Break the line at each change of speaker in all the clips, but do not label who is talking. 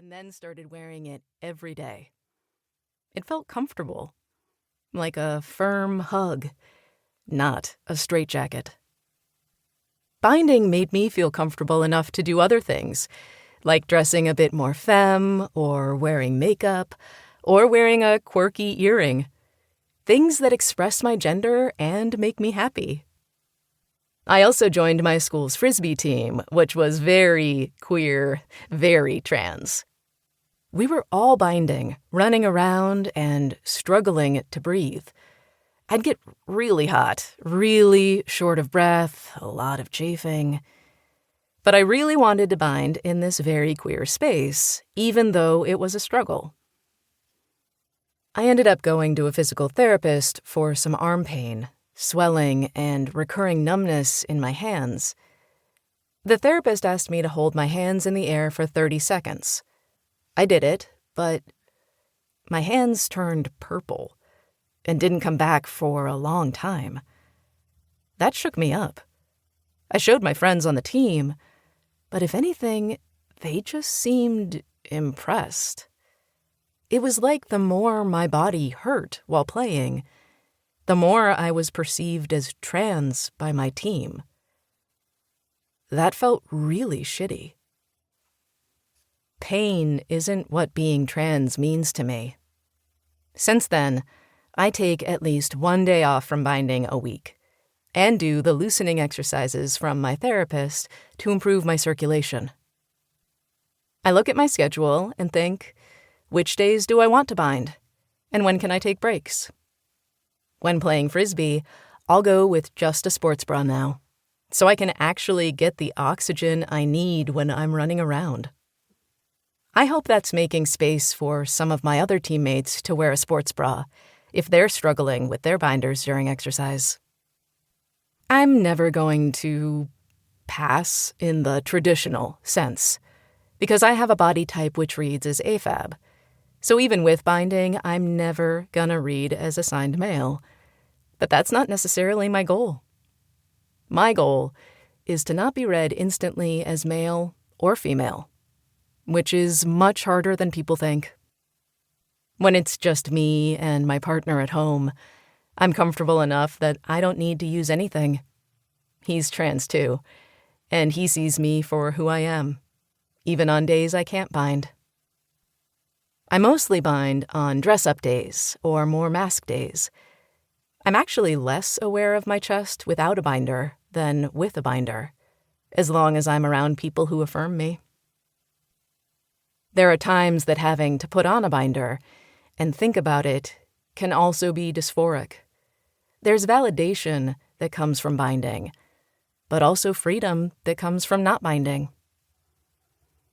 and then started wearing it every day. It felt comfortable, like a firm hug, not a straitjacket. Binding made me feel comfortable enough to do other things, like dressing a bit more femme, or wearing makeup, or wearing a quirky earring. Things that express my gender and make me happy. I also joined my school's Frisbee team, which was very queer, very trans. We were all binding, running around, and struggling to breathe. I'd get really hot, really short of breath, a lot of chafing. But I really wanted to bind in this very queer space, even though it was a struggle. I ended up going to a physical therapist for some arm pain, swelling, and recurring numbness in my hands. The therapist asked me to hold my hands in the air for 30 seconds. I did it, but my hands turned purple and didn't come back for a long time. That shook me up. I showed my friends on the team, but if anything, they just seemed impressed. It was like the more my body hurt while playing, the more I was perceived as trans by my team. That felt really shitty. Pain isn't what being trans means to me. Since then, I take at least one day off from binding a week and do the loosening exercises from my therapist to improve my circulation. I look at my schedule and think, which days do I want to bind? And when can I take breaks? When playing Frisbee, I'll go with just a sports bra now, so I can actually get the oxygen I need when I'm running around. I hope that's making space for some of my other teammates to wear a sports bra if they're struggling with their binders during exercise. I'm never going to pass in the traditional sense, because I have a body type which reads as AFAB. So even with binding, I'm never gonna read as assigned male. But that's not necessarily my goal. My goal is to not be read instantly as male or female, which is much harder than people think. When it's just me and my partner at home, I'm comfortable enough that I don't need to use anything. He's trans too, and he sees me for who I am, even on days I can't bind. I mostly bind on dress-up days or more mask days. I'm actually less aware of my chest without a binder than with a binder, as long as I'm around people who affirm me. There are times that having to put on a binder and think about it can also be dysphoric. There's validation that comes from binding, but also freedom that comes from not binding.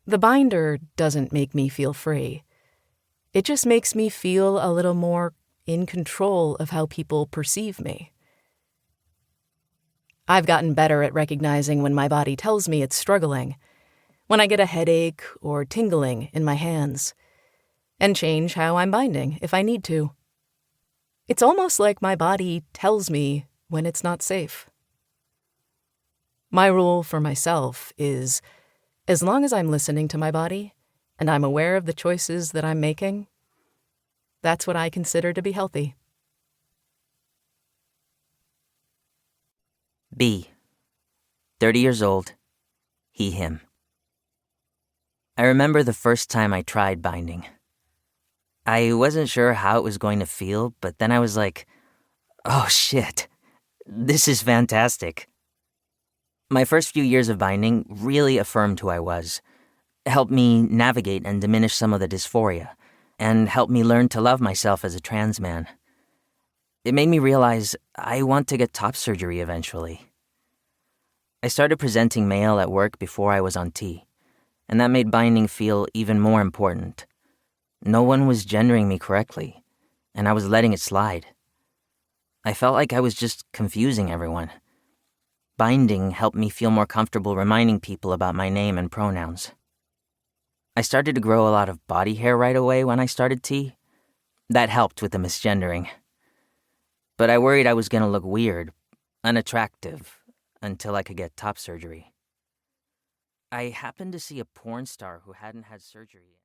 The binder doesn't make me feel free. It just makes me feel a little more in control of how people perceive me. I've gotten better at recognizing when my body tells me it's struggling, when I get a headache or tingling in my hands, and change how I'm binding if I need to. It's almost like my body tells me when it's not safe. My rule for myself is, as long as I'm listening to my body and I'm aware of the choices that I'm making, that's what I consider to be healthy.
B. 30 years old. He, him. I remember the first time I tried binding. I wasn't sure how it was going to feel, but then I was like, oh shit, this is fantastic. My first few years of binding really affirmed who I was, helped me navigate and diminish some of the dysphoria, and helped me learn to love myself as a trans man. It made me realize I want to get top surgery eventually. I started presenting male at work before I was on T, and that made binding feel even more important. No one was gendering me correctly, and I was letting it slide. I felt like I was just confusing everyone. Binding helped me feel more comfortable reminding people about my name and pronouns. I started to grow a lot of body hair right away when I started T. That helped with the misgendering. But I worried I was going to look weird, unattractive, until I could get top surgery. I happened to see a porn star who hadn't had surgery yet.